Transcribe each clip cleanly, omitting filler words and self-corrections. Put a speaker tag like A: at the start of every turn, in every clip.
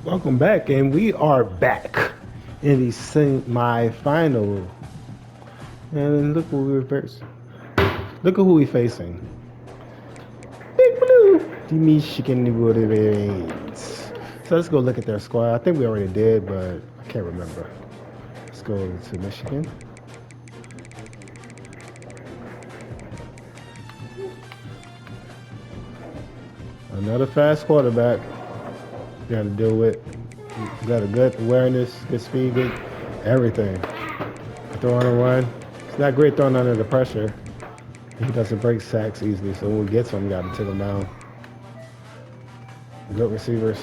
A: Welcome back, and we are back in the semi-final. And look what we're facing. Look at who we're facing. Big Blue, the Michigan Wolverines. So let's go look at their squad. I think we already did, but I can't remember. Let's go to Michigan. Another fast quarterback. You got to deal with. You got a good awareness, good speed, good everything. Throwing a run. It's not great throwing under the pressure. He doesn't break sacks easily, so when we get to him, we got to take him down. Good receivers.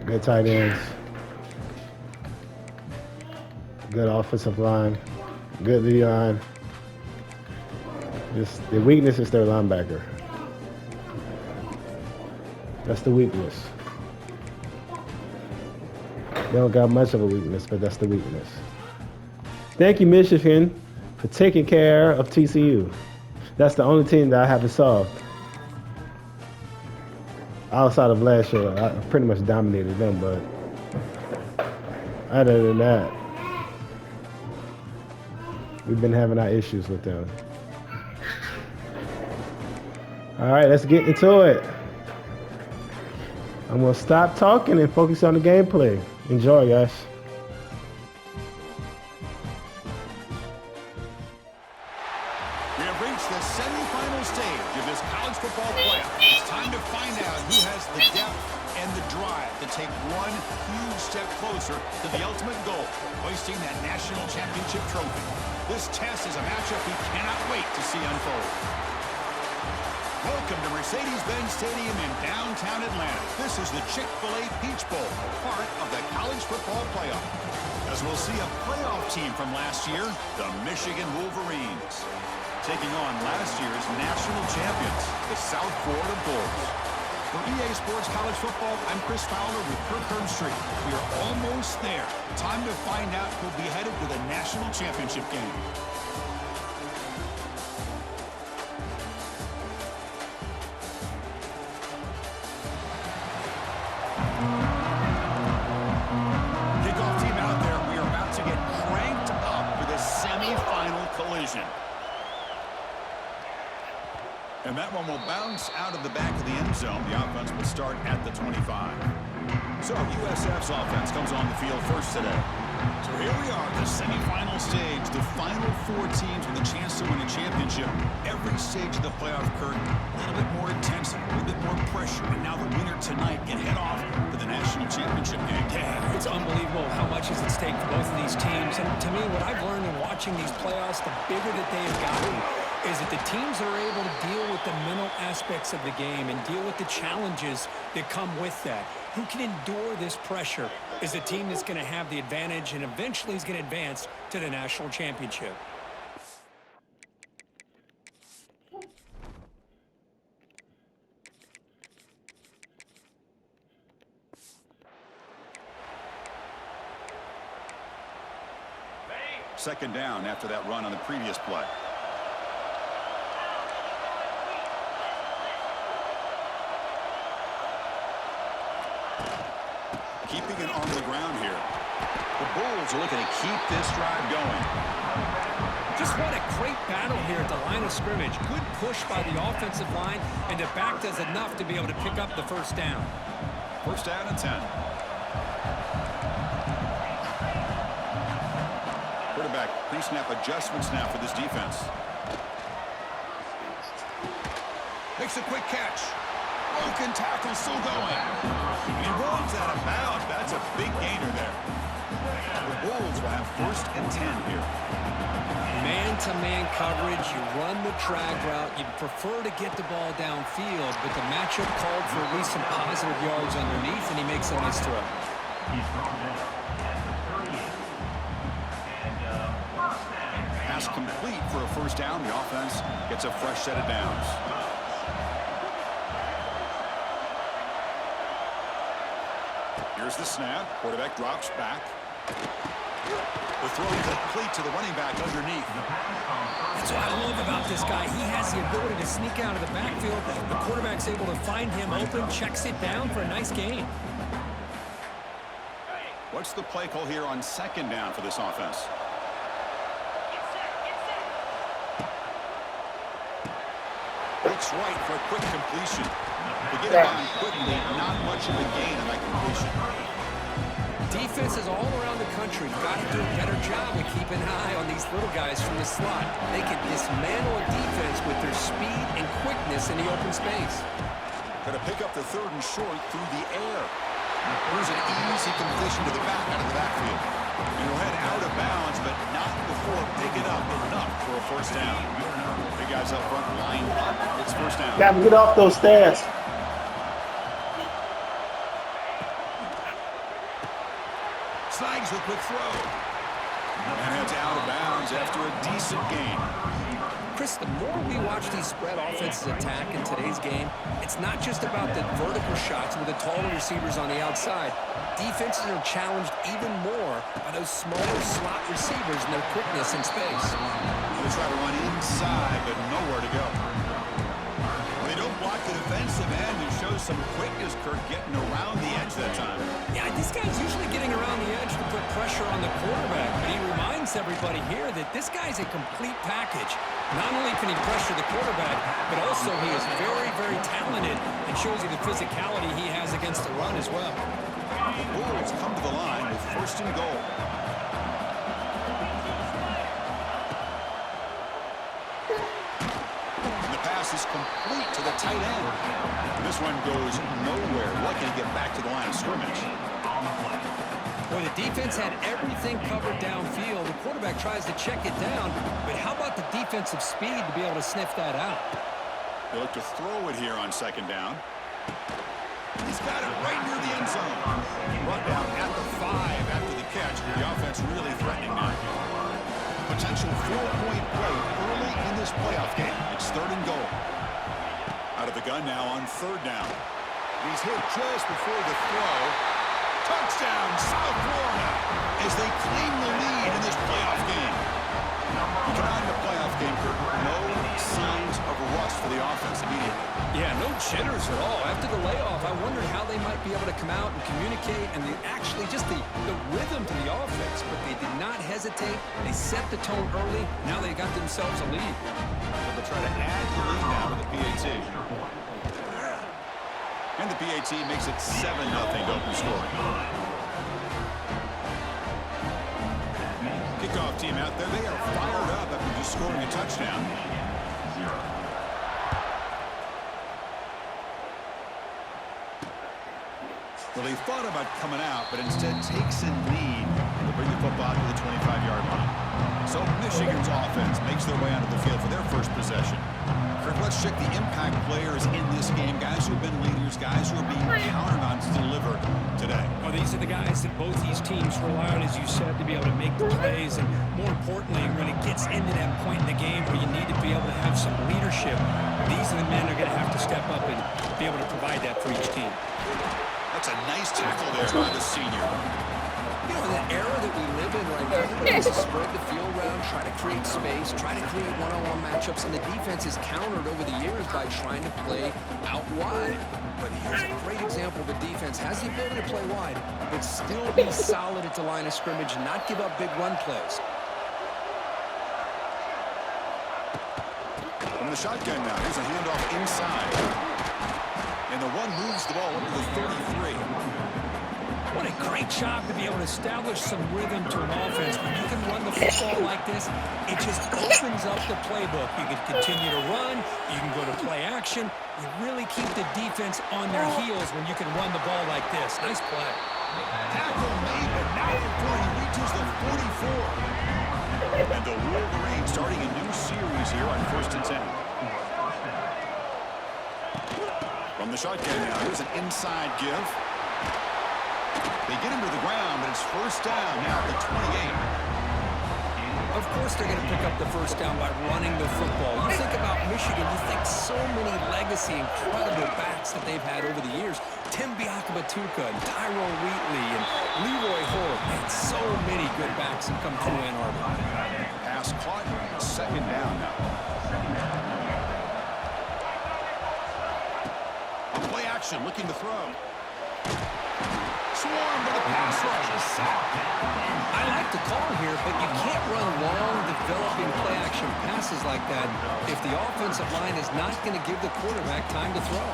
A: Good tight ends. Good offensive line. Good D line. Just the weakness is their linebacker. That's the weakness. They don't got much of a weakness, but that's the weakness. Thank you, Michigan, for taking care of TCU. That's the only team that I haven't solved. Outside of last year, I pretty much dominated them, but other than that, we've been having our issues with them. All right, let's get into it. I'm gonna stop talking and focus on the gameplay. Enjoy, guys.
B: We have reached the semifinal stage of this college football playoff. It's time to find out who has the depth and the drive to take one huge step closer to the ultimate goal, hoisting that national championship trophy. This test is a matchup we cannot wait to see unfold. Welcome to Mercedes-Benz Stadium in downtown Atlanta. This is the Chick-fil-A Peach Bowl, part of the college football playoff. As we'll see a playoff team from last year, the Michigan Wolverines, taking on last year's national champions, the South Florida Bulls. For EA Sports College Football, I'm Chris Fowler with Kirk Herbstreit. We are almost there. Time to find out who'll be headed to the national championship game. Kickoff team out there. We are about to get cranked up for the semifinal collision. And that one will bounce out of the back of the end zone. The offense will start at the 25. So USF's offense comes on the field first today. So here we are, the semifinal stage, the final four teams with a chance to win a championship. Every stage of the playoff, Kurt, a little bit more intensity, a little bit more pressure. And now the winner tonight can head off to the national championship game.
C: Yeah, it's unbelievable how much is at stake for both of these teams. And to me, what I've learned in watching these playoffs, the bigger that they have gotten, is that the teams are able to deal with the mental aspects of the game and deal with the challenges that come with that. Who can endure this pressure is the team that's going to have the advantage and eventually is going to advance to the national championship.
B: Second down after that run on the previous play. Keeping it on the ground here. The Bulls are looking to keep this drive going.
C: Just what a great battle here at the line of scrimmage. Good push by the offensive line, and the back does enough to be able to pick up the first down.
B: First down and 10. Quarterback pre-snap adjustments now for this defense. Makes a quick catch. Broken tackle, still going. He runs out of bounds. That's a big gainer there. The Bulls will have first and 10 here.
C: Man-to-man coverage, you run the drag route. You'd prefer to get the ball downfield, but the matchup called for at least some positive yards underneath, and he makes a nice throw.
B: Pass complete for a first down. The offense gets a fresh set of downs. Here's the snap. Quarterback drops back. The throw complete to the running back underneath.
C: That's what I love about this guy. He has the ability to sneak out of the backfield. The quarterback's able to find him open, checks it down for a nice gain.
B: What's the play call here on second down for this offense? Looks right for a quick completion. To get it on quickly, not much of a gain on that completion.
C: Defenses all around the country got to do a better job of keeping an eye on these little guys from the slot. They can dismantle a defense with their speed and quickness in the open space.
B: Going to pick up the third and short through the air. Here's an easy completion to the back out of the backfield. And he'll head out of bounds, but not before picking up enough for a first down. Big guys up front line up. It's first down.
A: Got to get off those stairs.
B: Slides the quick throw. And it's out of bounds after a decent gain.
C: Chris, the more we watch these spread offenses attack in today's game, it's not just about the vertical shots with the taller receivers on the outside. Defenses are challenged even more by those smaller slot receivers and their quickness in space.
B: They try to run inside, but nowhere to go. Well, they don't block the defensive end and show some quickness, Kirk, getting around the edge that time.
C: Yeah, this guy's usually getting around the edge to put pressure on the quarterback, but he reminds everybody here that this guy's a complete package. Not only can he pressure the quarterback, but also he is very, very talented and shows you the physicality he has against the run as well.
B: The Bulls come to the line with first and goal. And the pass is complete to the tight end. And this one goes nowhere. Lucky to get back to the line of scrimmage.
C: Well, the defense had everything covered downfield. The quarterback tries to check it down, but how about the defensive speed to be able to sniff that out?
B: They look to throw it here on second down. He's got it right near the end zone. Run down at the 5 after the catch. The offense really threatening now. Potential 4-point play early in this playoff game. It's third and goal. Out of the gun now on third down. He's hit just before the throw. Touchdown, South Florida, as they claim the lead in this playoff game. You come out in the playoff game, Kirk, no signs of rust for the offense immediately.
C: Yeah, no jitters at all. After the layoff, I wondered how they might be able to come out and communicate and actually just the rhythm to the offense, but they did not hesitate. They set the tone early. Now they got themselves a lead.
B: They'll try to add the lead now with the PAT. And the PAT makes it 7-0 open scoring. Kickoff team out there. They are fired up after just scoring a touchdown. Well, they thought about coming out, but instead takes a knee to bring the football to the 25-yard line. So Michigan's offense makes their way onto the field for their first possession. Kirk, let's check the impact players in this game. Guys who have been leaders, guys who are being counted on to deliver today.
C: Well, these are the guys that both these teams rely on, as you said, to be able to make the plays. And more importantly, when it gets into that point in the game where you need to be able to have some leadership, these are the men that are going to have to step up and be able to provide that for each team.
B: That's a nice tackle there by the senior.
C: You know, in the era that we live in right now, everybody wants to spread the field around, try to create space, try to create one-on-one matchups, and the defense is countered over the years by trying to play out wide. But here's a great example of a defense has the ability to play wide, but still be solid at the line of scrimmage and not give up big run plays.
B: From the shotgun now, here's a handoff inside. And the one moves the ball up to the 33.
C: What a great job to be able to establish some rhythm to an offense. When you can run the football like this, it just opens up the playbook. You can continue to run. You can go to play action. You really keep the defense on their heels when you can run the ball like this. Nice play.
B: Tackle made, but now before he reaches the 44. And the Wolverines starting a new series here on 1st and 10. From the shotgun now, here's an inside give. They get him to the ground, but it's first down now at the 28.
C: Of course they're going to pick up the first down by running the football. You think about Michigan, you think so many legacy, incredible backs that they've had over the years. Tim Biakaba Matuka, and Tyrone Wheatley, and Leroy Horde. And so many good backs have come through Ann Arbor.
B: Pass caught. Second down now. On play action, looking to throw. Swarmed by the pass rush. A sack.
C: I like the call here, but you can't run long, developing play-action passes like that if the offensive line is not going to give the quarterback time to throw.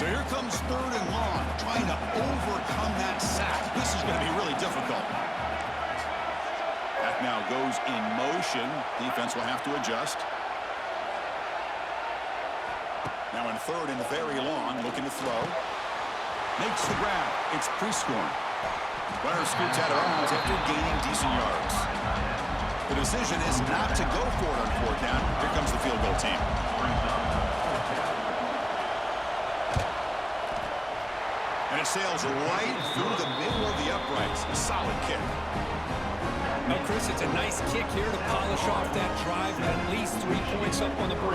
B: So here comes third and long, trying to overcome that sack. This is going to be really difficult. That now goes in motion. Defense will have to adjust. Now in third and very long, looking to throw. Makes the grab. It's pre-scoring. Runner scoots out of bounds after gaining decent yards. The decision is not to go for it on fourth down. Here comes the field goal team. And it sails right through the middle of the uprights. A solid kick.
C: Now, Chris, it's a nice kick here to polish off that drive with at least 3 points up on the board.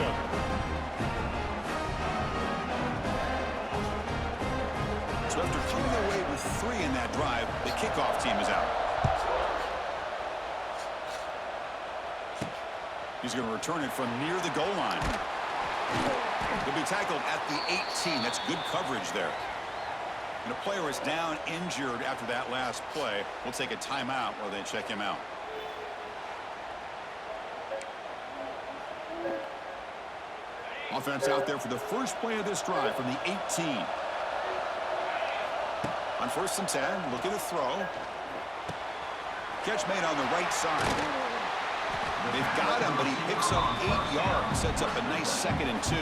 B: So after coming away with 3 in that drive, the kickoff team is out. He's going to return it from near the goal line. He'll be tackled at the 18. That's good coverage there. And a player is down injured after that last play. We'll take a timeout while they check him out. Offense out there for the first play of this drive from the 18. On 1st and 10, looking to throw. Catch made on the right side. They've got him, but he picks up 8 yards. Sets up a nice 2nd and 2.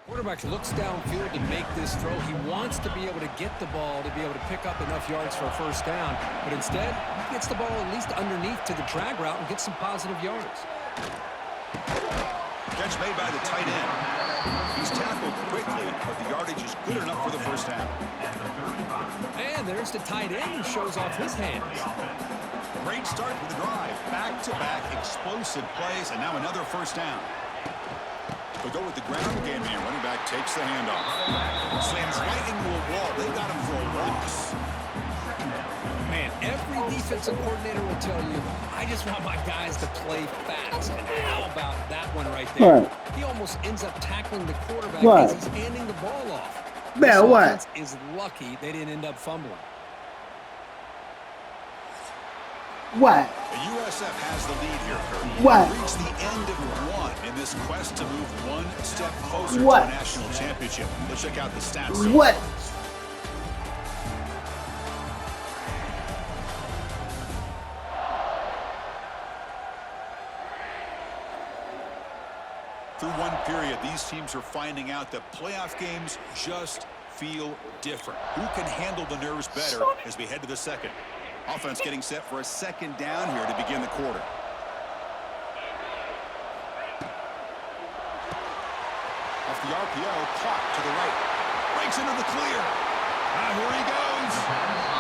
C: Quarterback looks downfield to make this throw. He wants to be able to get the ball to be able to pick up enough yards for a first down, but instead he gets the ball at least underneath to the drag route and gets some positive yards.
B: Catch made by the tight end. He's tackled quickly, but the yardage is good enough for the first down.
C: And there's the tight end who shows off his hands.
B: Great start for the drive. Back-to-back explosive plays, and now another first down. They'll go with the ground game here. Running back takes the handoff. Slams right into a wall. They got him for a loss.
C: Man, every defensive coordinator will tell you, I just want my guys to play fast. And how about that one right there?
A: What?
C: He almost ends up tackling the quarterback
A: What?
C: as he's handing the ball off.
A: Man,
C: This
A: what?
C: offense is lucky they didn't end up fumbling.
A: What?
B: The USF has the lead here, Kurt.
A: What?
B: They've reached the end of one in this quest to move one step closer
A: What?
B: to a national championship. Let's check out the stats.
A: What?
B: Through one period, these teams are finding out that playoff games just feel different. Who can handle the nerves better as we head to the second? Offense getting set for a second down here to begin the quarter. Off the RPO, caught to the right. Breaks into the clear. Here he goes.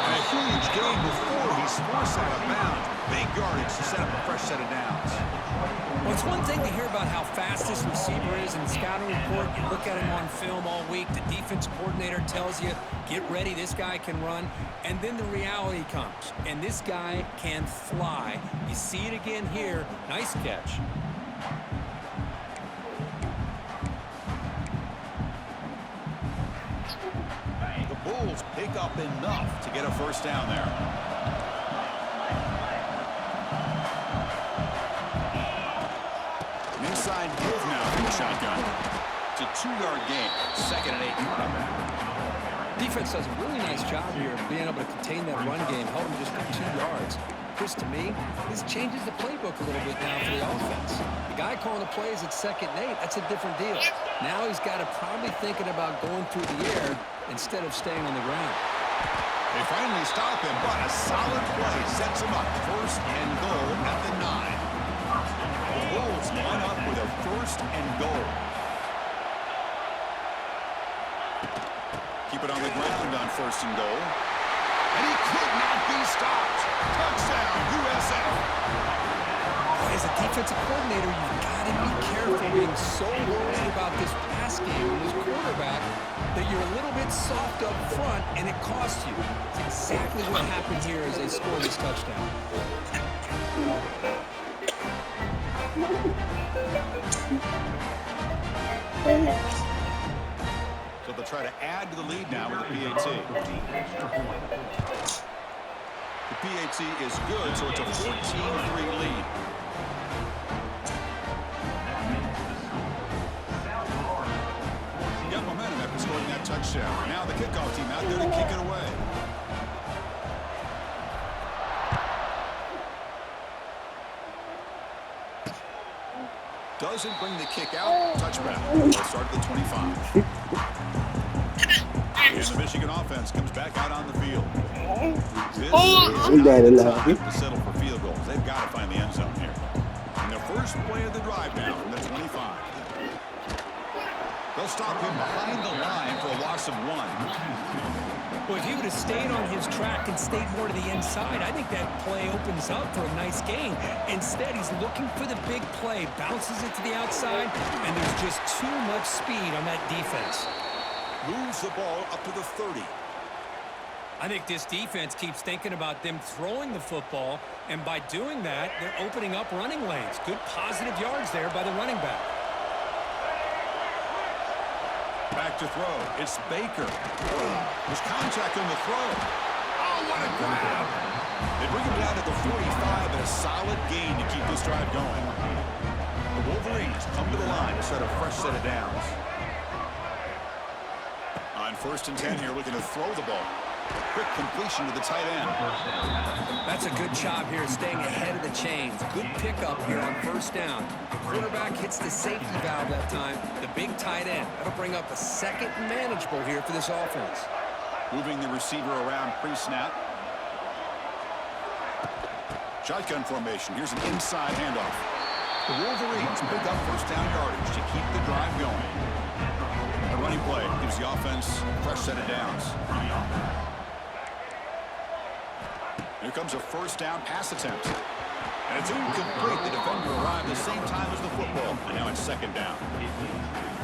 B: And a huge gain before he's forced out of bounds. Big yardage to set up a fresh set of downs.
C: Well, it's one thing to hear about how fast this receiver is in the scouting report. You look at him on film all week. The defense coordinator tells you, get ready, this guy can run. And then the reality comes, and this guy can fly. You see it again here. Nice catch.
B: The Bulls pick up enough to get a first down there. Inside move now from the shotgun. It's a 2-yard gain. 2nd and 8.
C: Defense does a really nice job here of being able to contain that run game, help him just for 2 yards. Chris, to me, this changes the playbook a little bit now for the offense. The guy calling the plays at 2nd and 8, that's a different deal. Now he's got to probably thinking about going through the air instead of staying on the ground.
B: They finally stop him, but a solid play sets him up. 1st and goal at the 9. The Bulls line up with first and goal. Keep it on the ground on first and goal. And he could not be stopped. Touchdown, USF.
C: As a defensive coordinator, you've got to be careful being so worried about this pass game and this quarterback that you're a little bit soft up front and it costs you. It's exactly what happened here as they score this touchdown.
B: So they'll try to add to the lead now with the PAT. The PAT is good, so it's a 14-3 lead. Got momentum after scoring that touchdown. Now the kickoff team out there to kick it away. Doesn't bring the kick out. Touchback. They'll start at the 25. And the Michigan offense comes back out on the field. This is not time to settle for field goals. They've got to find the end zone here. And the first play of the drive now from the 25. They'll stop him behind the line for a loss of 1.
C: Well, if he would have stayed on his track and stayed more to the inside, I think that play opens up for a nice gain. Instead, he's looking for the big play, bounces it to the outside, and there's just too much speed on that defense.
B: Moves the ball up to the 30.
C: I think this defense keeps thinking about them throwing the football, and by doing that, they're opening up running lanes. Good positive yards there by the running back.
B: Back to throw. It's Baker. There's contact on the throw. Oh, what a grab. They bring him down to the 45 and a solid gain to keep this drive going. The Wolverines come to the line to set a fresh set of downs. On first and 10 here, looking to throw the ball. Quick completion to the tight end.
C: That's a good job here, staying ahead of the chains. Good pickup here on first down. The quarterback hits the safety valve that time. The big tight end. That'll bring up a second and manageable here for this offense.
B: Moving the receiver around pre-snap. Shotgun formation. Here's an inside handoff. The Wolverines pick up first down yardage to keep the drive going. A running play gives the offense a fresh set of downs. Here comes a first down pass attempt. And it's incomplete. The defender arrived the same time as the football. And now it's second down.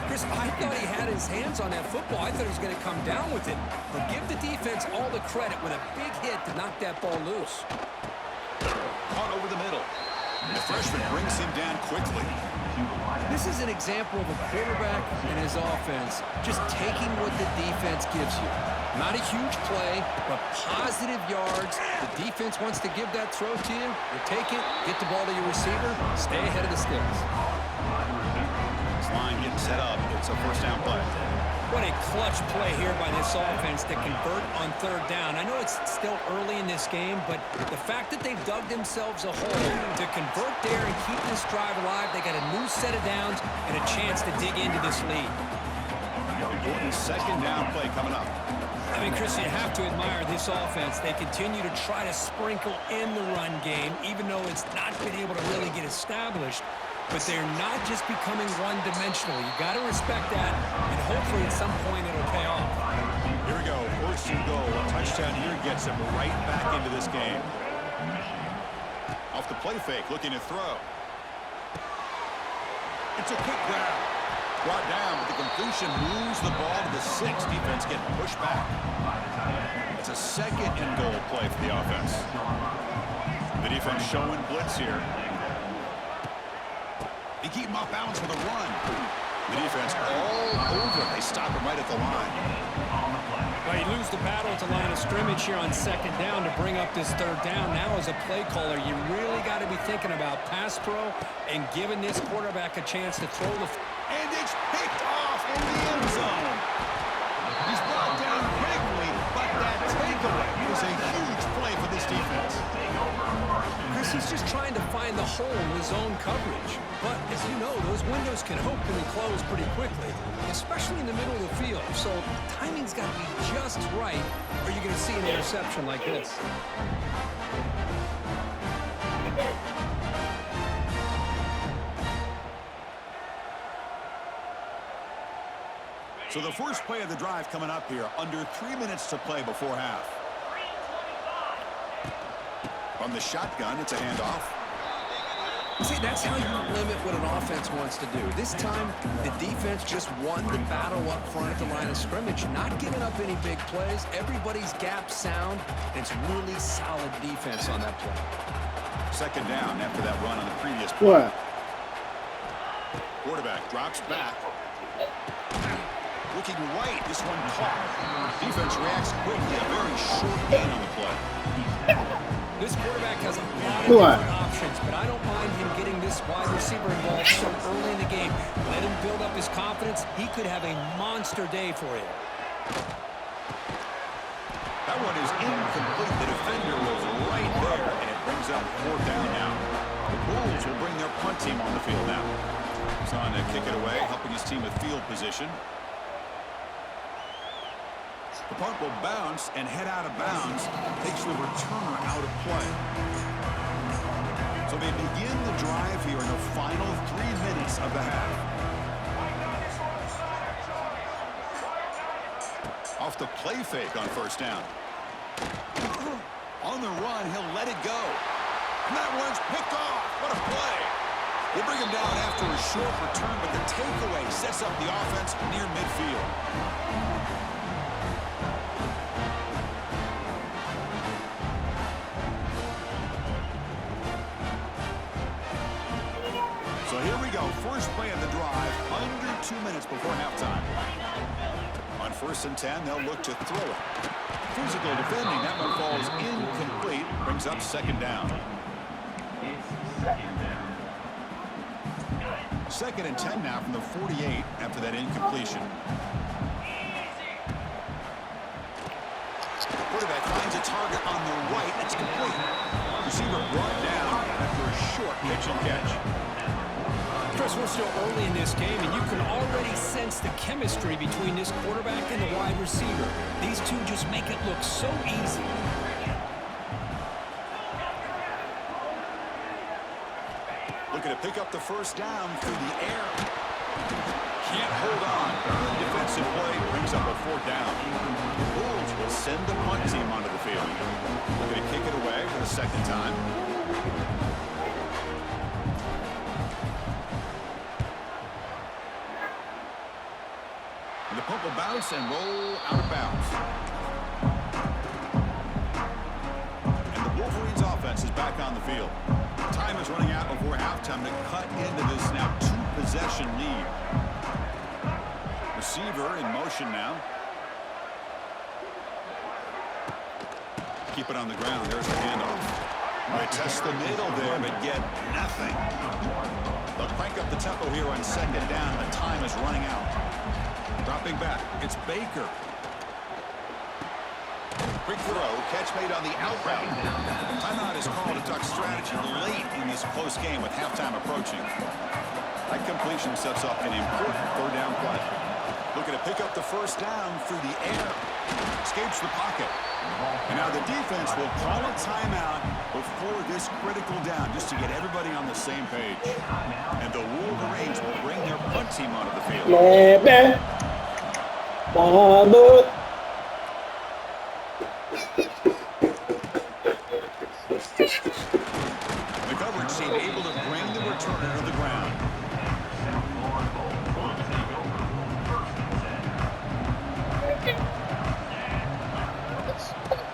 C: Chris, I thought he had his hands on that football. I thought he was going to come down with it. But give the defense all the credit with a big hit to knock that ball loose.
B: Caught over the middle. And the freshman brings him down quickly.
C: This is an example of a quarterback and his offense just taking what the defense gives you. Not a huge play, but positive yards. The defense wants to give that throw to you. You take it, get the ball to your receiver, stay ahead of the sticks.
B: This line getting set up. It's a first down play.
C: What a clutch play here by this offense to convert on third down. I know it's still early in this game, but the fact that they've dug themselves a hole to convert there and keep this drive alive, they got a new set of downs and a chance to dig into this lead.
B: Important second down play coming up.
C: I mean, Chris, you have to admire this offense. They continue to try to sprinkle in the run game, even though it's not been able to really get established. But they're not just becoming one-dimensional. You got to respect that, and hopefully at some point it'll pay off.
B: Here we go, first and goal. A touchdown here gets them right back into this game. Off the play fake, looking to throw. It's a quick grab. Brought down, but the completion moves the ball to the 6. Defense getting pushed back. It's a second and goal play for the offense. The defense showing blitz here. They keep him off balance with a run. The defense all over. They stop him right at the line.
C: Well, you lose the battle at the line of scrimmage here on second down to bring up this third down. Now as a play caller, you really got to be thinking about pass pro and giving this quarterback a chance to throw the...
B: And it's picked off in the end zone. He's brought down quickly, but that takeaway is a huge play for this defense.
C: Chris, he's just trying to find the hole in his own coverage. But as you know, those windows can open and close pretty quickly, especially in the middle of the field. So timing's got to be just right, or you're going to see an interception like this.
B: So the first play of the drive coming up here, under 3 minutes to play before half. From the shotgun, it's a handoff.
C: See, that's how you limit what an offense wants to do. This time, the defense just won the battle up front at the line of scrimmage, not giving up any big plays. Everybody's gap sound, and it's really solid defense on that play.
B: Second down after that run on the previous play.
A: What?
B: Quarterback drops back. Looking right, this one caught. Defense reacts quickly, a very short gain on the play.
C: This quarterback has a lot of different options, but I don't mind him getting this wide receiver involved so early in the game. Let him build up his confidence. He could have a monster day for you.
B: That one is incomplete. The defender was right there, and it brings up fourth down now. The Bulls will bring their punt team on the field now. He's on to kick it away, helping his team with field position. The punt will bounce and head out of bounds. Takes the returner out of play. So they begin the drive here in the final 3 minutes of the half. Off the play fake on first down. On the run, he'll let it go. And that one's picked off. What a play. They bring him down after a short return, but the takeaway sets up the offense near midfield. So here we go. First play of the drive, under 2 minutes before halftime. On 1st and 10, they'll look to throw it. Physical defending. That one falls incomplete. Brings up second down. Second and 10 now from the 48 after that incompletion. Quarterback finds a target on the right. It's complete. Receiver brought down after a short pitch and catch.
C: Chris, we're still early in this game, and you can already sense the chemistry between this quarterback and the wide receiver. These two just make it look so easy.
B: Looking to pick up the first down through the air. Can't hold on. Good defensive play brings up a fourth down. The Bulls will send the punt team onto the field. Looking to kick it away for the second time. And the punt will bounce and roll out of bounds. And the Wolverines offense is back on the field. Time is running out before halftime to cut into this now two-possession lead. Receiver in motion now. Keep it on the ground. There's the handoff. They test the middle there, but get nothing. They'll crank up the tempo here on second down. The time is running out. Dropping back. It's Baker. Quick throw. Catch made on the out route. Timeout is called to talk strategy late in this close game with halftime approaching. That completion sets up an important third down play. Looking to pick up the first down through the air. Escapes the pocket. And now the defense will call a timeout before this critical down just to get everybody on the same page. And the Wolverines will bring their punt team onto the field. The coverage team able to bring the returner to the ground.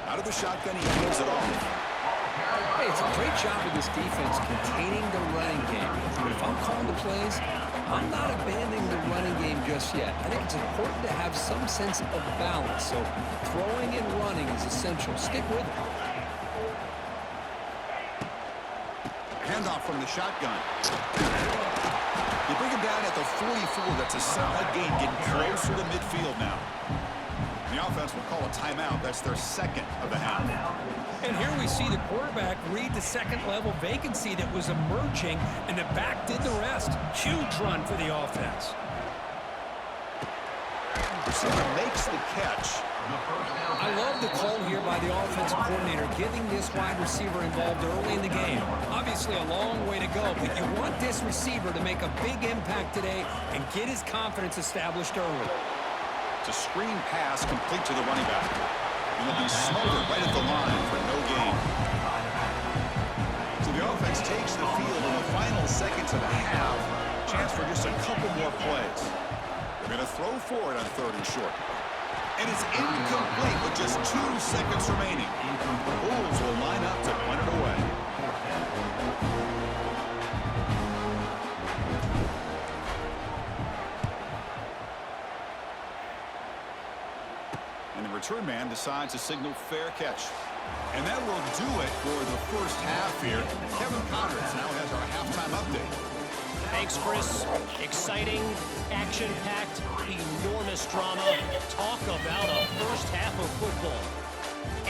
B: Out of the shotgun, he hands it off.
C: Hey, it's a great job of this defense containing the running game. But if I'm calling the plays, I'm not abandoning the running game just yet. I think it's important to have some sense of balance. So throwing and running is essential. Stick with it.
B: Handoff from the shotgun. You bring him down at the 44. That's a solid gain, getting closer to midfield now. The offense will call a timeout. That's their second of the half.
C: And here we see the quarterback read the second-level vacancy that was emerging, and the back did the rest. Huge run for the offense.
B: Receiver makes the catch.
C: I love the call here by the offensive coordinator, getting this wide receiver involved early in the game. Obviously a long way to go, but you want this receiver to make a big impact today and get his confidence established early.
B: It's a screen pass complete to the running back. And it'll be smothered right at the line for no gain. So the offense takes the field in the final seconds of the half. Chance for just a couple more plays. They're going to throw for it on 3rd and short. And it's incomplete with just 2 seconds remaining. The Bulls will line up to punt it away. And the return man decides to signal fair catch. And that will do it for the first half here. Kevin Conrad's now has our halftime update.
D: Thanks, Chris. Exciting, action-packed, enormous drama. Talk about a first half of football.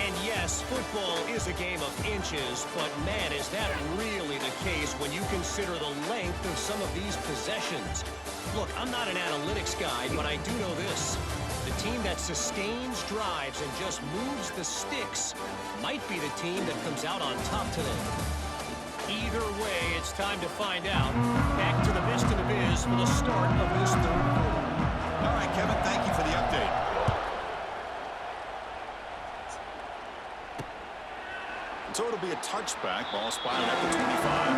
D: And yes, football is a game of inches, but man, is that really the case when you consider the length of some of these possessions. Look, I'm not an analytics guy, but I do know this. The team that sustains drives and just moves the sticks might be the team that comes out on top today. Either way, it's time to find out. Back to the best in the biz for the start of this 3rd quarter.
B: All right, Kevin, thank you for the update. So it'll be a touchback, ball spotted at the 25.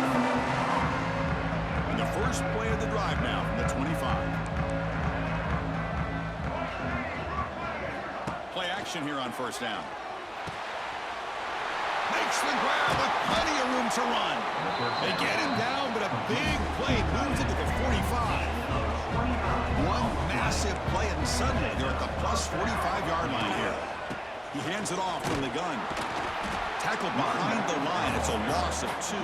B: And the first play of the drive now from the 25. Play action here on 1st down. Makes the grab with plenty of room to run. They get him down, but a big play moves into the 45. One massive play, and suddenly they're at the plus 45-yard line here. He hands it off from the gun. Tackled behind the line. It's a loss of 2.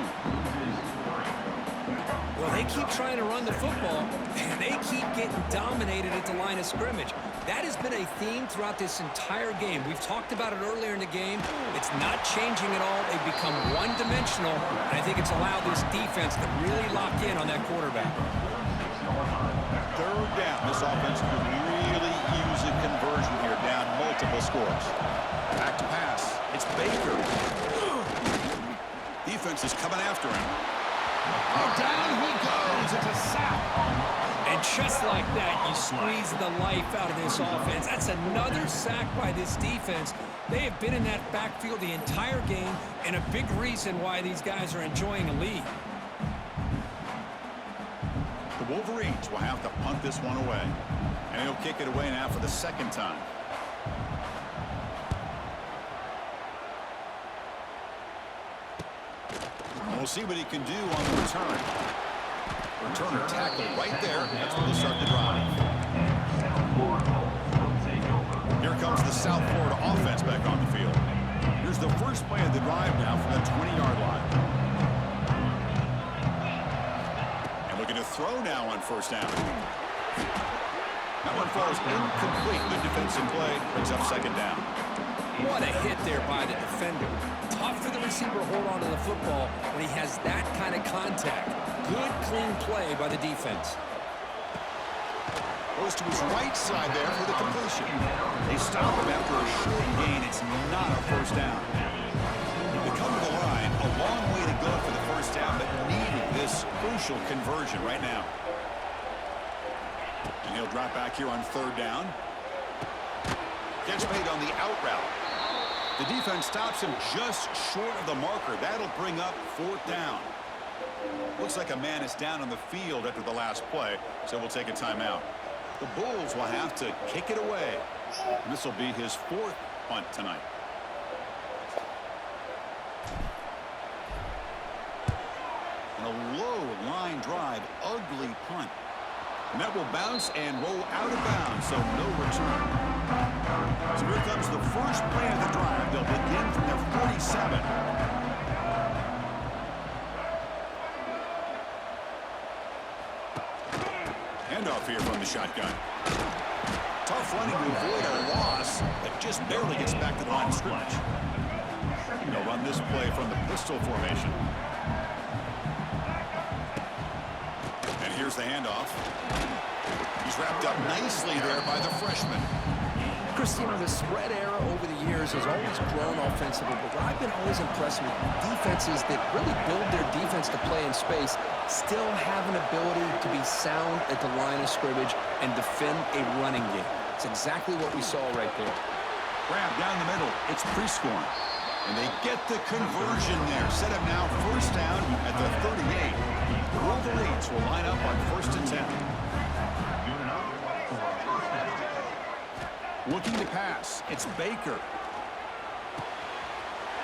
C: Well, they keep trying to run the football, and they keep getting dominated at the line of scrimmage. That has been a theme throughout this entire game. We've talked about it earlier in the game. It's not changing at all. They've become one-dimensional, and I think it's allowed this defense to really lock in on that quarterback.
B: 3rd down. This offense could really use a conversion here, down multiple scores. Back to pass. It's Baker. Defense is coming after him. Oh, down he goes. It's a sack.
C: And just like that, you squeeze the life out of this offense. That's another sack by this defense. They have been in that backfield the entire game, and a big reason why these guys are enjoying a lead.
B: The Wolverines will have to punt this one away. And he'll kick it away now for the 2nd time. And we'll see what he can do on the return. Returner tackle right there. That's where they'll start the drive. Here comes the South Florida offense back on the field. Here's the first play of the drive now from the 20-yard line. And looking to throw now on 1st down. That one falls incomplete. Good defensive play. Brings up 2nd down.
C: What a hit there by the defender. Tough for the receiver to hold on to the football when he has that kind of contact. Good, clean play by the defense.
B: Goes to his right side there for the completion. They stop him after a short gain. It's not a 1st down. They come to the line. A long way to go for the 1st down, but needing this crucial conversion right now. And he'll drop back here on 3rd down. Catch made on the out route. The defense stops him just short of the marker. That'll bring up 4th down. Looks like a man is down on the field after the last play, so we'll take a timeout. The Bulls will have to kick it away. And this will be his 4th punt tonight. And a low line drive, ugly punt. And that will bounce and roll out of bounds, so no return. So here comes the first play of the drive. They'll begin from their 47. Handoff here from the shotgun. Tough running to avoid a loss, but just barely gets back to the line of scrimmage. They'll run this play from the pistol formation. And here's the handoff. He's wrapped up nicely there by the freshman.
C: Chris, you know, the spread era over the years has always grown offensively, but what I've been always impressed with defenses that really build their defense to play in space still have an ability to be sound at the line of scrimmage and defend a running game. It's exactly what we saw right there.
B: Grab down the middle. It's Prescorn. And they get the conversion there. Set up now first down at the 38. Wolverines will line up on 1st and 10. Looking to pass. It's Baker.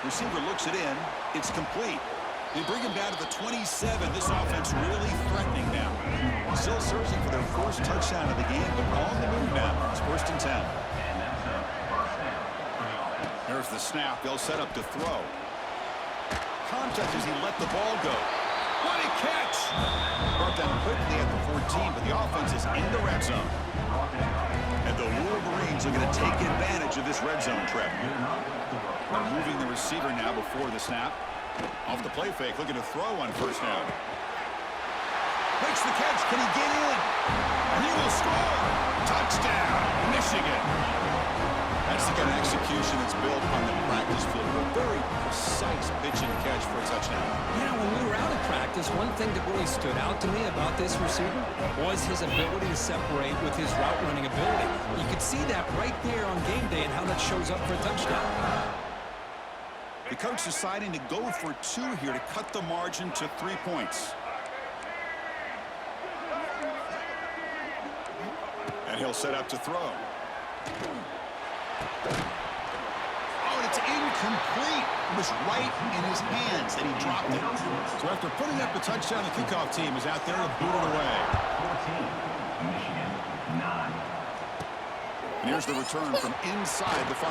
B: Receiver looks it in. It's complete. They bring him down to the 27. This offense really threatening now. Still searching for their first touchdown of the game, but on the move now. It's 1st and 10. There's the snap. They'll set up to throw. Contact as he let the ball go. What a catch! Brought down quickly at the 14, but the offense is in the red zone. And the Wolverines are going to take advantage of this red zone trip. They're moving the receiver now before the snap. Off the play fake, looking to throw on first down. Makes the catch. Can he get in? And he will score. Touchdown, Michigan. That's the kind of execution that's built on the practice field. A very precise pitch and catch for a touchdown.
C: Yeah, when we were out at practice, one thing that really stood out to me about this receiver was his ability to separate with his route running ability. You could see that right there on game day and how that shows up for a touchdown.
B: The coach deciding to go for 2 here to cut the margin to 3 points. And he'll set up to throw. Oh, and it's incomplete. It was right in his hands, and he dropped it. So after putting up a touchdown, the kickoff team is out there to boot it away.
E: 14, Michigan, 9.
B: And here's the return from inside the 5.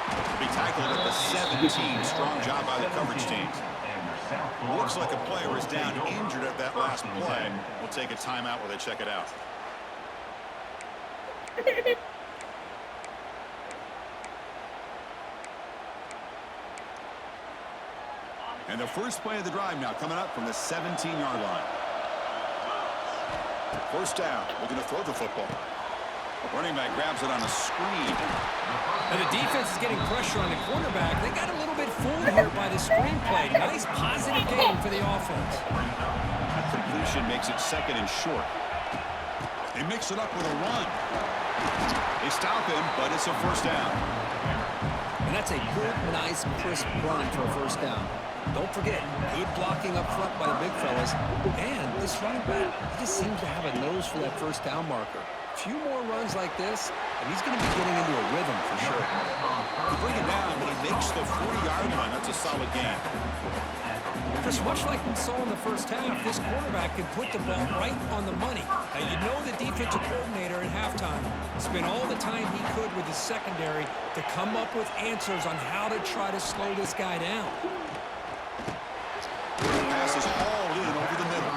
B: To be tackled at the 17. Strong job by the coverage team. Looks like a player is down injured at that last play. We'll take a timeout while they check it out. And the first play of the drive now coming up from the 17-yard line. First down. Looking to throw the football. Running back grabs it on a screen.
C: And the defense is getting pressure on the quarterback. They got a little bit fooled here by the screen play. Nice positive game for the offense.
B: That completion makes it 2nd and short. They mix it up with a run. They stop him, but it's a first down.
C: And that's a good, nice, crisp run for a first down. Don't forget, good blocking up front by the big fellas. And this running back, he just seems to have a nose for that first down marker. A few more runs like this, and he's going to be getting into a rhythm for sure.
B: They bring him down, but he makes the 40-yard line. That's a solid gain.
C: Chris, much like we saw in the first half, this quarterback can put the ball right on the money. Now, you know the defensive coordinator at halftime spent all the time he could with his secondary to come up with answers on how to try to slow this guy down.
B: The pass is hauled in over the middle.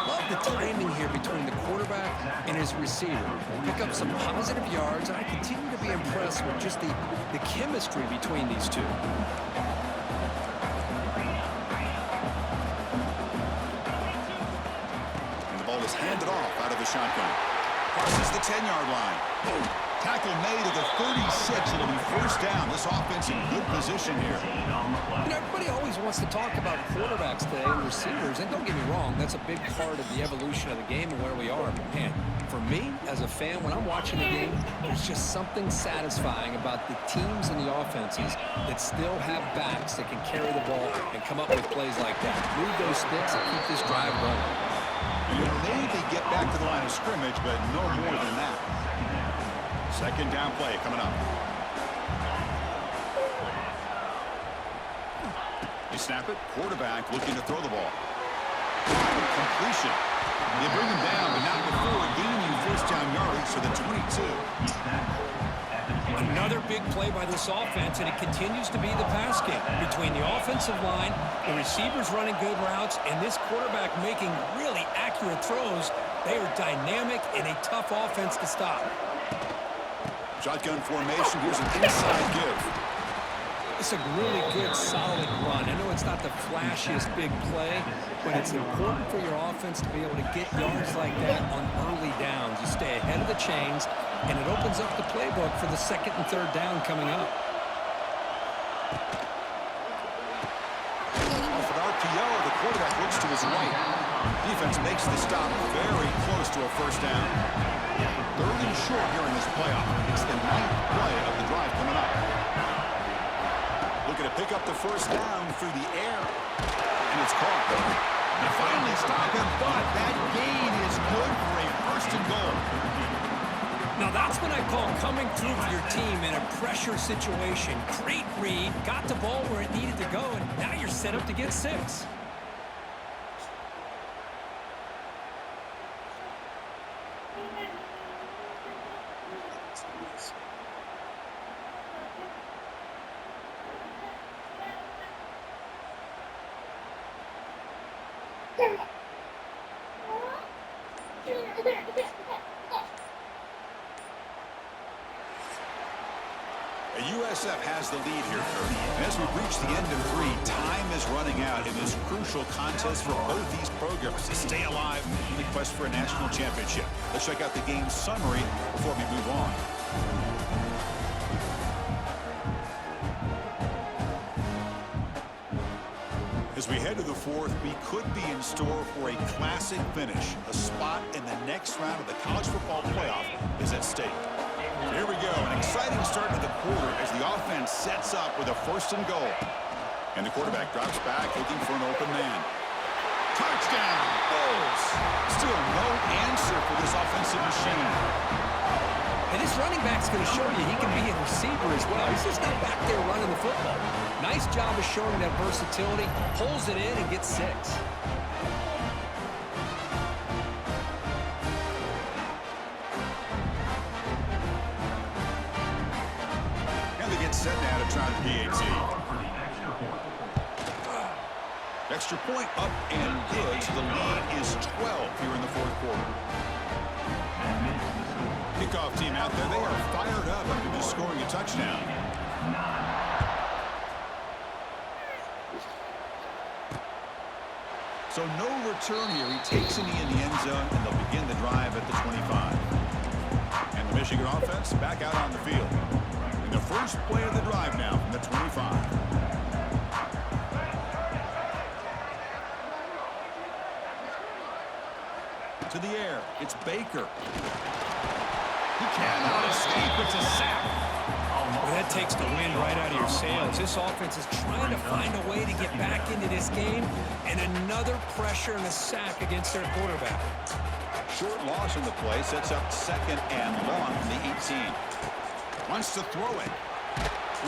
C: Love the timing here between the quarterback and his receiver. Pick up some positive yards, and I continue to be impressed with just the chemistry between these two.
B: And the ball is handed off out of the shotgun. Crosses the 10-yard line. Tackle made at the 36. It'll be first down. This offense in good position here.
C: You know, everybody always wants to talk about quarterbacks today and receivers, and don't get me wrong, that's a big part of the evolution of the game and where we are. But man, for me, as a fan, when I'm watching the game, there's just something satisfying about the teams and the offenses that still have backs that can carry the ball and come up with plays like that. Move those sticks and keep this drive running.
B: You'll maybe get back to the line of scrimmage, but no more than that. Second down play coming up. They snap it. Quarterback looking to throw the ball. Completion. They bring him down, but not before gaining first down yardage to the 22.
C: Another big play by this offense, and it continues to be the pass game between the offensive line, the receivers running good routes, and this quarterback making really accurate throws. They are dynamic and a tough offense to stop.
B: Shotgun formation. Here's an inside give.
C: It's a really good, solid run. I know it's not the flashiest big play, but it's important for your offense to be able to get yards like that on early downs. You stay ahead of the chains, and it opens up the playbook for the 2nd and 3rd down coming up.
B: Off an RPO, the quarterback looks to his right. Defense makes the stop very close to a first down. Third and short here in this playoff. It's the 9th play of the drive coming up. Looking to pick up the first down through the air. And it's caught. They finally stop him, but that gain is good for a first and goal.
C: Now that's what I call coming through for your team in a pressure situation. Great read, got the ball where it needed to go, and now you're set up to get 6.
B: USF has the lead here, Kurt. And as we reach the end of 3, time is running out in this crucial contest for both these programs to stay alive in the quest for a national championship. Let's check out the game summary before we move on. As we head to the 4th, we could be in store for a classic finish. A spot in the next round of the college football playoff is at stake. Here we go, an exciting start to the quarter as the offense sets up with a first and goal. And the quarterback drops back looking for an open man. Touchdown, Bulls! Still no answer for this offensive machine.
C: And this running back's going to show you he can be a receiver as well. He's just not back there running the football. Nice job of showing that versatility. Pulls it in and gets 6.
B: Set now to try the PAT. Extra point up and good, so the lead is 12 here in the 4th quarter. Kickoff team out there, they are fired up after just scoring a touchdown. So no return here. He takes it in the end zone, and they'll begin the drive at the 25. And the Michigan offense back out on the field. The first play of the drive now from the 25. To the air, it's Baker. He cannot escape, it's a sack.
C: Well, that takes the wind right out of your sails. This offense is trying to find a way to get back into this game, and another pressure and a sack against their quarterback.
B: Short loss in the play sets up 2nd and long from the 18. Wants to throw it.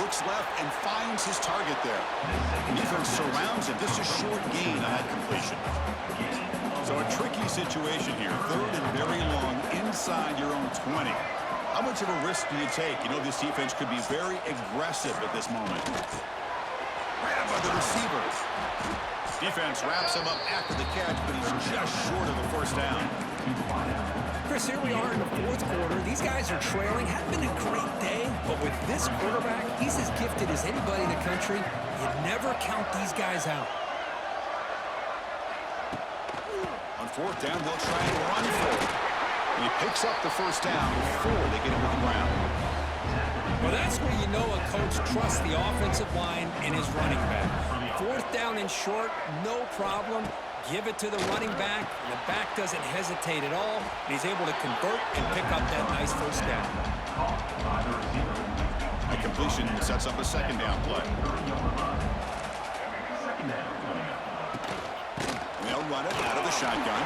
B: Looks left and finds his target there. Defense surrounds him. Just a short gain on that completion. So a tricky situation here. 3rd and very long inside your own 20. How much of a risk do you take? You know this defense could be very aggressive at this moment. Right up by the receiver. Defense wraps him up after the catch, but he's just short of the first down.
C: Chris, here we are in the 4th quarter. These guys are trailing. Hadn't been a great day, but with this quarterback, he's as gifted as anybody in the country. You never count these guys out.
B: On 4th down, they'll try and run for it. And he picks up the first down before they get him to the ground.
C: Well, that's where you know a coach trusts the offensive line and his running back. 4th down and short, no problem. Give it to the running back. The back doesn't hesitate at all. And he's able to convert and pick up that nice first down.
B: The completion sets up a 2nd down play. They'll run it out of the shotgun.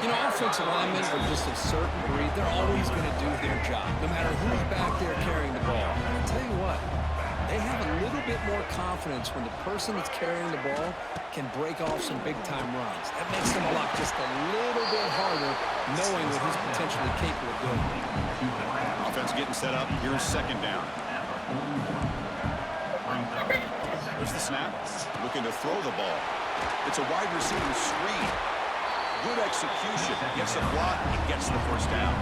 C: You know, offensive linemen are just a certain breed. They're always going to do their job, no matter who's back there carrying the ball. I'll tell you what, they have a little bit more confidence when the person that's carrying the ball can break off some big-time runs. That makes them block just a little bit harder, knowing what he's potentially capable of doing.
B: Offense getting set up. Here's 2nd down. There's the snap. Looking to throw the ball. It's a wide receiver screen. Good execution. Gets a block and gets the first down.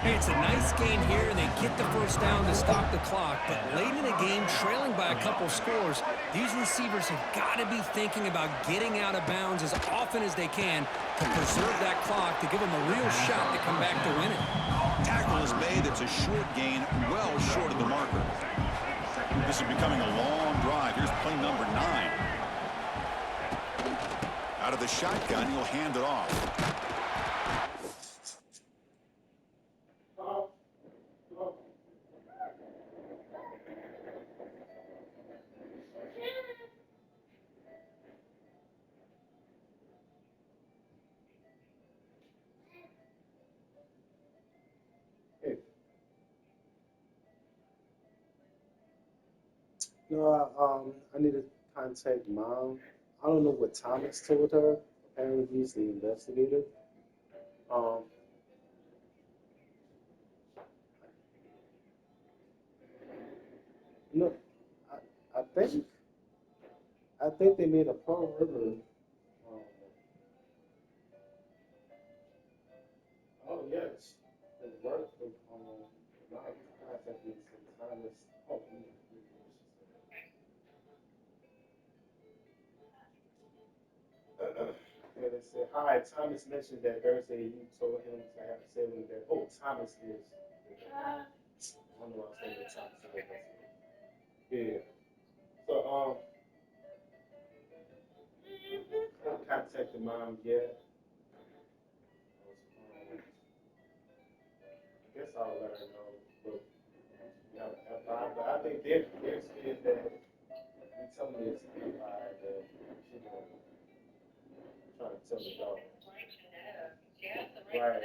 C: Hey, it's a nice game here, and they get the first down to stop the clock. But late in the game, trailing by a couple scores, these receivers have got to be thinking about getting out of bounds as often as they can to preserve that clock, to give them a real shot to come back to win it.
B: Tackle is made. It's a short gain, well short of the marker. This is becoming a long drive. Here's play number 9. Out Out of the shotgun, he'll hand it off.
A: No, I need to contact mom. I don't know what Thomas told her. Apparently, he's the investigator. Um, no, I think they made a Pearl River. Oh yes, the work of my contact me Thomas. Oh, yeah, they said, hi, Thomas mentioned that Thursday you told him to have a sailing that. Oh, Thomas is. I don't know what I'm saying. Thomas is. Yeah. So, I haven't contacted mom yet. I guess I'll let her know. But, but I think they're scared that you tell me it's that she's going to try to tell the dog. Right.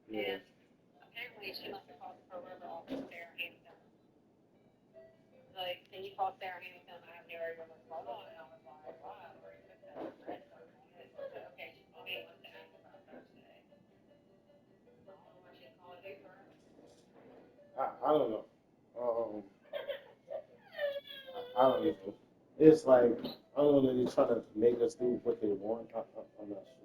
A: Yeah.
F: Apparently she must have called the program office there in Hamilton. Like, can you call Sarah Hamilton? I have no idea what's going on. And I was like, wow, I've already put that in red. Okay, she called me and wanted to ask about Thursday. I don't know what she's calling you for.
A: I don't know. I don't know. It's like, I don't know, they're trying to make us do what they want. I'm not sure.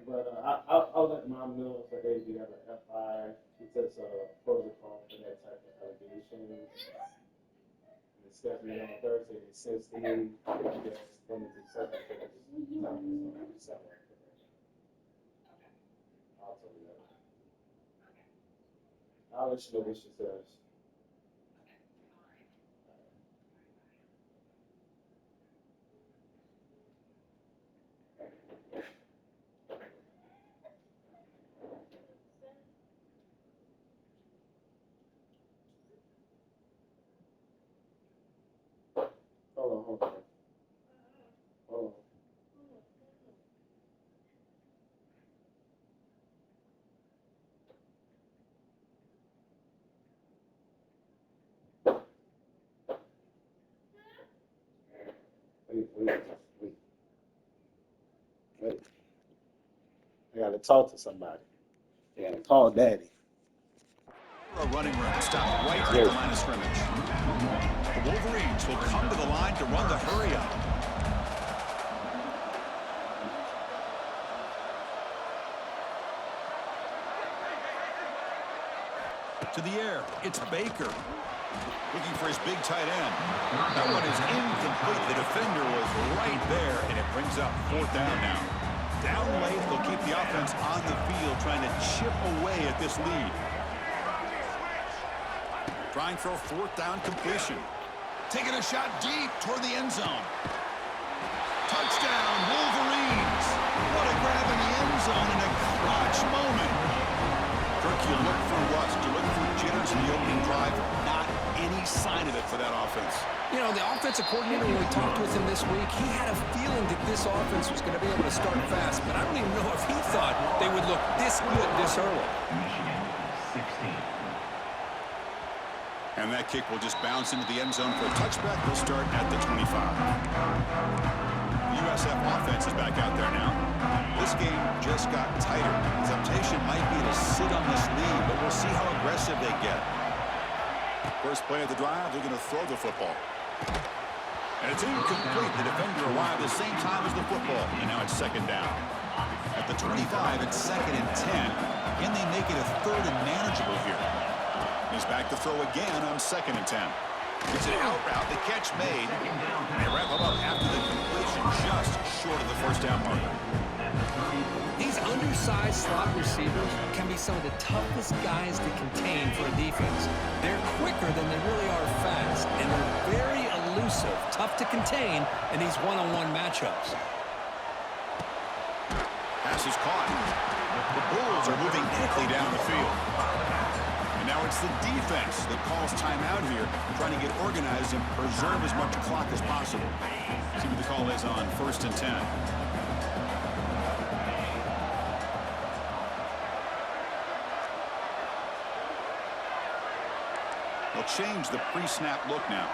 A: But I'll let mom know if hey, you have an FI. It's a protocol for that type of allegation. It's scheduled on Thursday at 16. Yes, then it's second for this time. I'll tell you that. I'll let you know what she says. Hold on. Wait. I gotta talk to somebody. I gotta call Daddy.
B: A running room stopped right at the line of scrimmage. The Wolverines will come to the line to run the hurry up. To the air, it's Baker. Looking for his big tight end. That one is incomplete. The defender was right there, and it brings up fourth down now. Down late, they'll keep the offense on the field, trying to chip away at this lead. Trying for a fourth down completion. Taking a shot deep toward the end zone. Touchdown, Wolverines. What a grab in the end zone in a clutch moment. Kirk, you look for rust, you look for jitters in the opening drive. Not any sign of it for that offense.
C: You know, the offensive coordinator, when we talked with him this week, he had a feeling that this offense was going to be able to start fast, but I don't even know if he thought they would look this good this early.
E: Michigan, 16.
B: And that kick will just bounce into the end zone for a touchback. They'll start at the 25. The USF offense is back out there now. This game just got tighter. The temptation might be to sit on this lead, but we'll see how aggressive they get. First play of the drive, they're going to throw the football. And it's incomplete. The defender arrived the same time as the football, and now it's second down. At the 25, it's 2nd and 10. Can they make it a third and manageable here? He's back to throw again on 2nd and 10. It's an out route, the catch made. And they wrap him up after the completion just short of the first down marker.
C: These undersized slot receivers can be some of the toughest guys to contain for a defense. They're quicker than they really are fast, and they're very elusive elusive, tough to contain in these one-on-one matchups.
B: Pass is caught. The Bulls are moving quickly down the field. And now it's the defense that calls timeout here, trying to get organized and preserve as much clock as possible. See what the call is on 1st and 10. They'll change the pre-snap look now.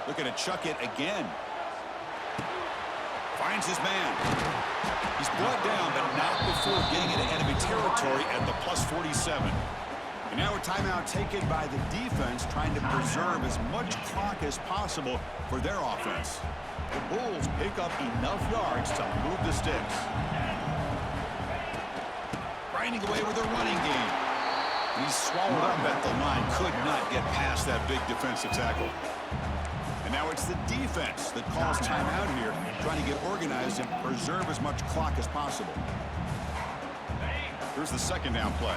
B: Looking to chuck it again. Finds his man. He's brought down, but not before getting into enemy territory at the +47. And now a timeout taken by the defense, trying to preserve as much clock as possible for their offense. The Bulls pick up enough yards to move the sticks. Grinding away with a running game. He's swallowed up at the line, could not get past that big defensive tackle. And now it's the defense that calls timeout here, trying to get organized and preserve as much clock as possible. Here's the 2nd down play.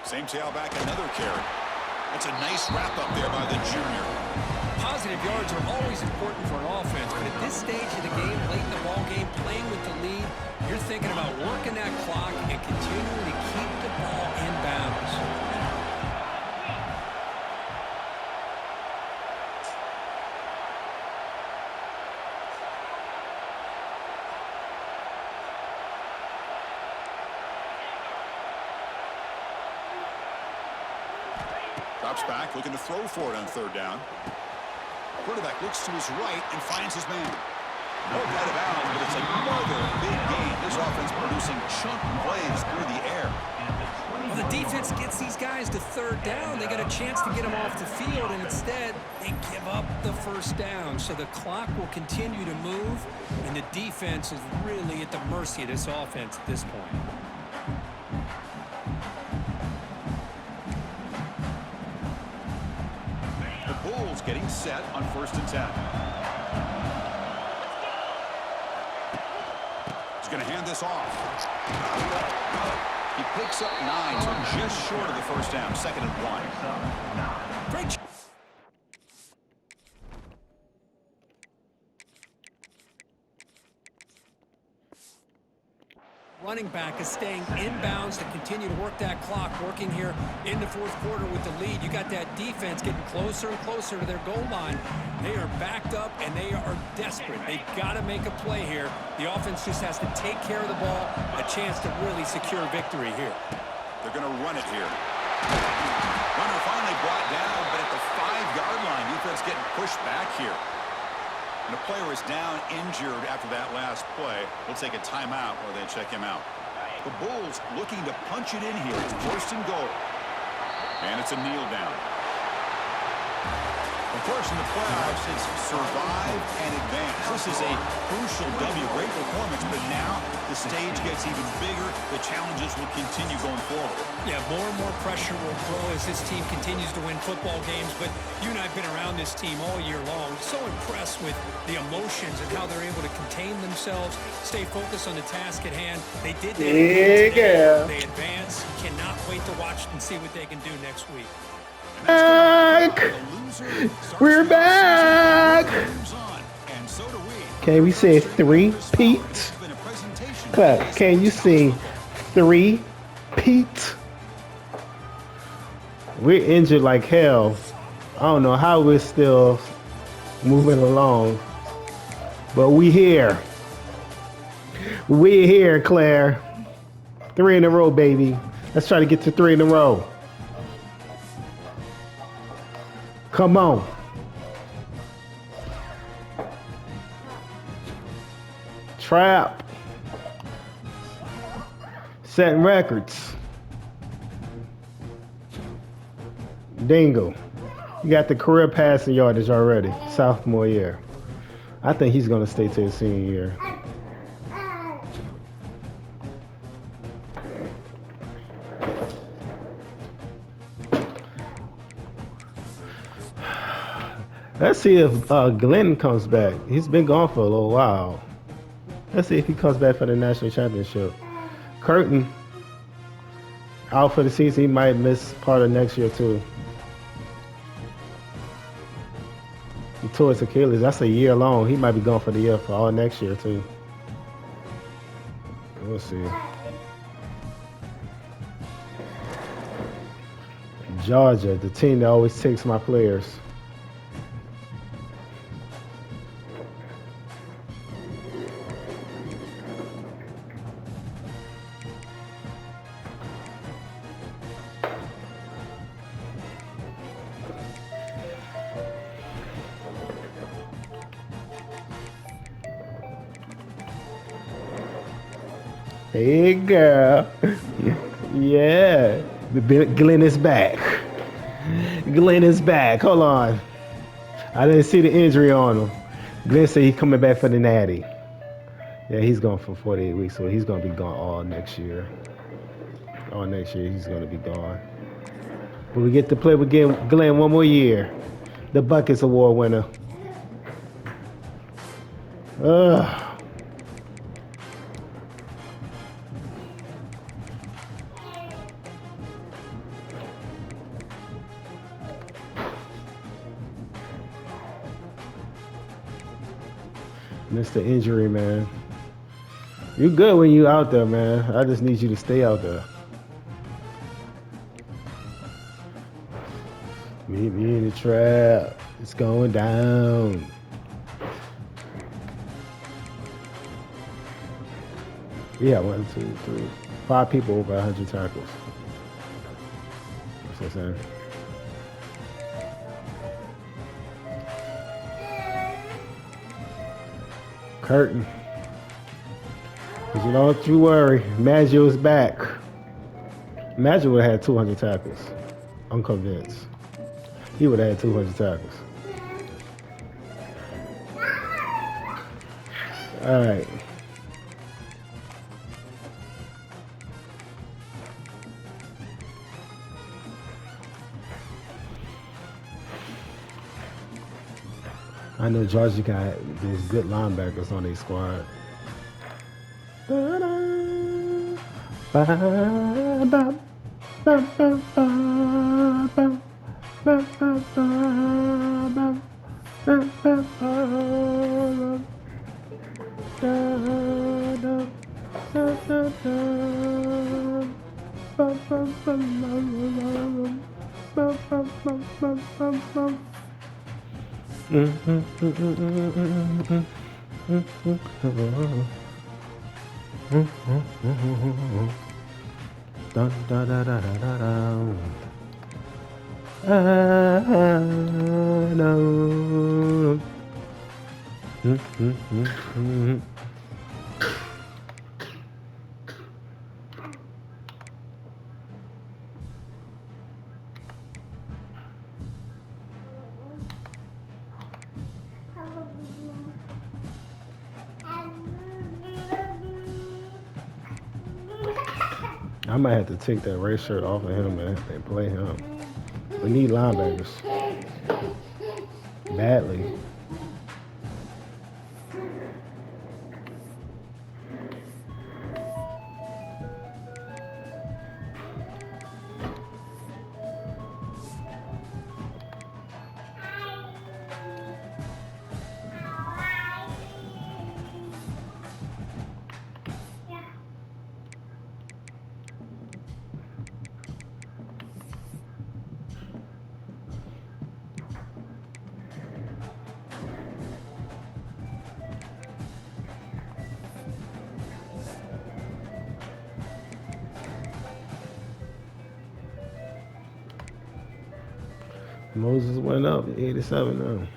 B: Same tailback, another carry. That's a nice wrap up there by the junior.
C: Positive yards are always important for an offense, but at this stage of the game, late in the ball game, playing with the lead, you're thinking about working that clock and continuing to keep the ball in bounds.
B: Drops back, looking to throw for it on 3rd down. Quarterback looks to his right and finds his man. No out of bounds, but it's another big game. This offense producing chunk plays through the air.
C: Well, the defense gets these guys to 3rd down. They got a chance to get them off the field, and instead they give up the 1st down. So the clock will continue to move, and the defense is really at the mercy of this offense at this point.
B: Bulls getting set on 1st and 10. He's going to hand this off. He picks up 9, so just short of the 1st down, 2nd and 1.
C: Great. Running back is staying inbounds to continue to work that clock, working here in the 4th quarter with the lead. You got that defense getting closer and closer to their goal line. They are backed up, and they are desperate. They've got to make a play here. The offense just has to take care of the ball, a chance to really secure victory here.
B: They're going to run it here. Runner finally brought down, but at the 5-yard line, defense getting pushed back here. And a player is down injured after that last play. We'll take a timeout while they check him out. The Bulls looking to punch it in here. It's 1st and goal. And it's a kneel down. Of course, in the playoffs, it's survive and advance. This is a crucial W. Great performance, but now the stage gets even bigger. The challenges will continue going forward.
C: Yeah, more and more pressure will grow as this team continues to win football games, but you and I have been around this team all year long. So impressed with the emotions and how they're able to contain themselves, stay focused on the task at hand. They did that. They advance. Cannot wait to watch and see what they can do next week.
A: Back! We're back! Can we say 3 Pete? Clap, can you sing 3 Pete? We're injured like hell. I don't know how we're still moving along. But we here. We're here, Claire. 3 in a row, baby. Let's try to get to 3 in a row. Come on. Trap. Setting records. Dingle. You got the career passing yardage already. Sophomore year. I think he's going to stay to his senior year. Let's see if Glenn comes back. He's been gone for a little while. Let's see if he comes back for the national championship. Curtin Out for the season. He might miss part of next year too. He tore his Achilles. That's a year long. He might be gone for the year for all next year too. We'll see. Georgia, the team that always takes my players. Hey, girl. Yeah. Glenn is back. Glenn is back. Hold on. I didn't see the injury on him. Glenn said he's coming back for the natty. Yeah, he's gone for 48 weeks, so he's going to be gone all next year. All next year, he's going to be gone. But we get to play with Glenn one more year. The Buckets Award winner. Ugh. Mr. Injury, man. You good when you out there, man. I just need you to stay out there. Meet me in the trap. It's going down. Yeah, 1, 2, 3, 5 people over 100 tackles. That's what I'm saying. Curtain. But you don't you worry. Maggio's back. Maggio would have had 200 tackles. I'm convinced. He would have had 200 tackles. All right. I know Georgia got those good linebackers on their squad. Dun, da, da, da, da, da, da. No. I might have to take that red shirt off of him and play him. We need linebackers. Badly. Moses went up 87 now.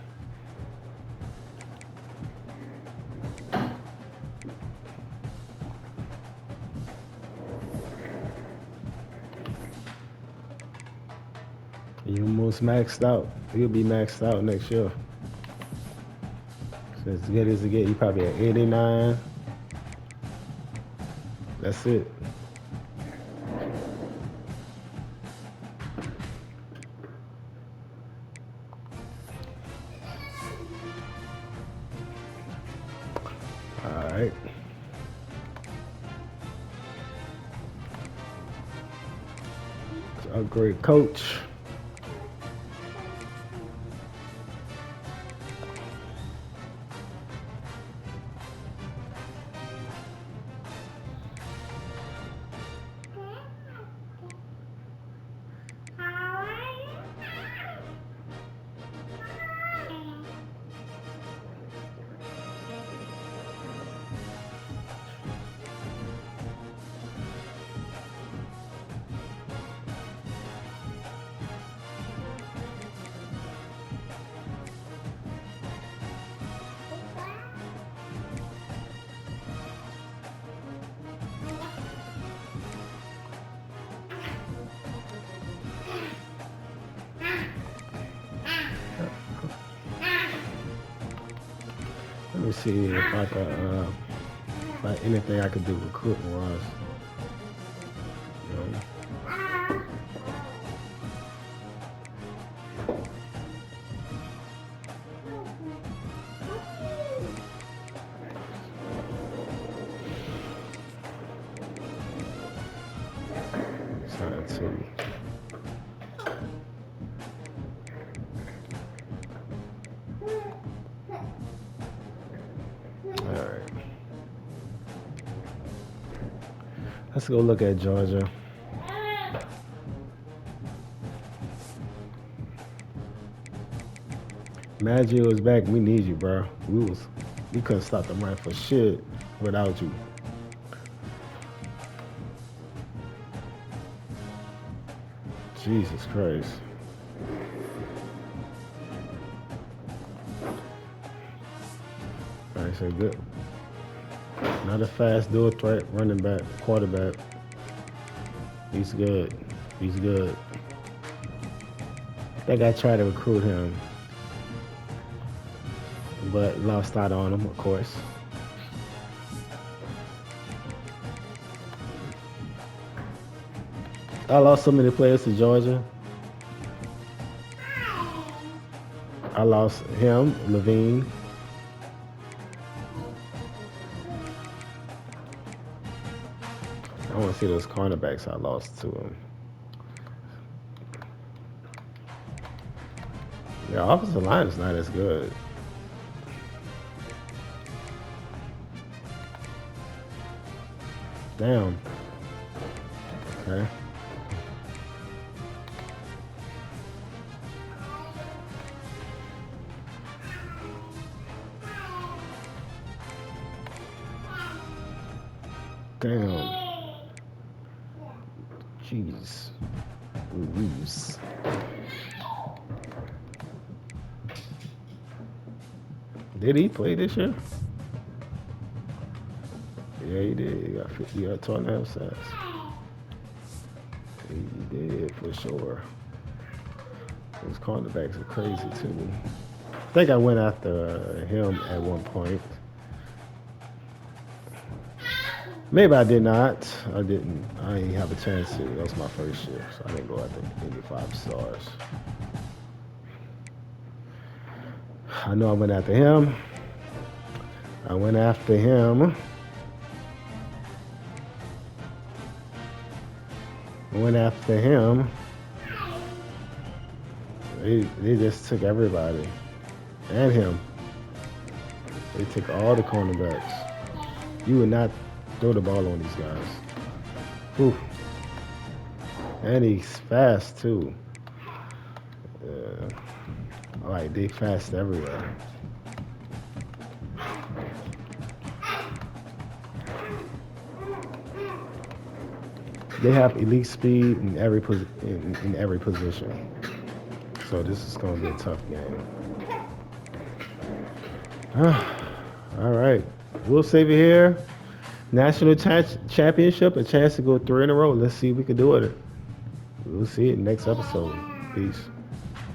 A: You almost maxed out. You'll be maxed out next year. So as good as it get, you probably at 89. That's it. All right. A great coach. Let me see if I can, like anything I could do recruiting wise. Trying to. Let's go look at Georgia. Maggio is back. We need you, bro. We couldn't stop the run for shit without you. Jesus Christ. All right, so good. Not a fast dual threat running back, quarterback. He's good. He's good. I think I tried to recruit him, but lost out on him, of course. I lost so many players to Georgia. I lost him, Levine. I want to see those cornerbacks I lost to him. Yeah, offensive line is not as good. Damn. Okay. Damn. Jeez. Louise. Did he play this year? Yeah, he did. He got 50 yard touchdown sacks. He did, for sure. Those cornerbacks are crazy, too. I think I went after him at one point. Maybe I did not. I didn't. I didn't have a chance to. That was my first year, so I didn't go after any 5 stars. I know I went after him. I went after him. I went after him. They just took everybody. And him. They took all the cornerbacks. You would not throw the ball on these guys. Ooh. And he's fast too. Like they fast everywhere. They have elite speed in every position. So this is going to be a tough game. All right, we'll save it here. National championship, a chance to go 3 in a row. Let's see if we can do it. We'll see it next episode. Peace.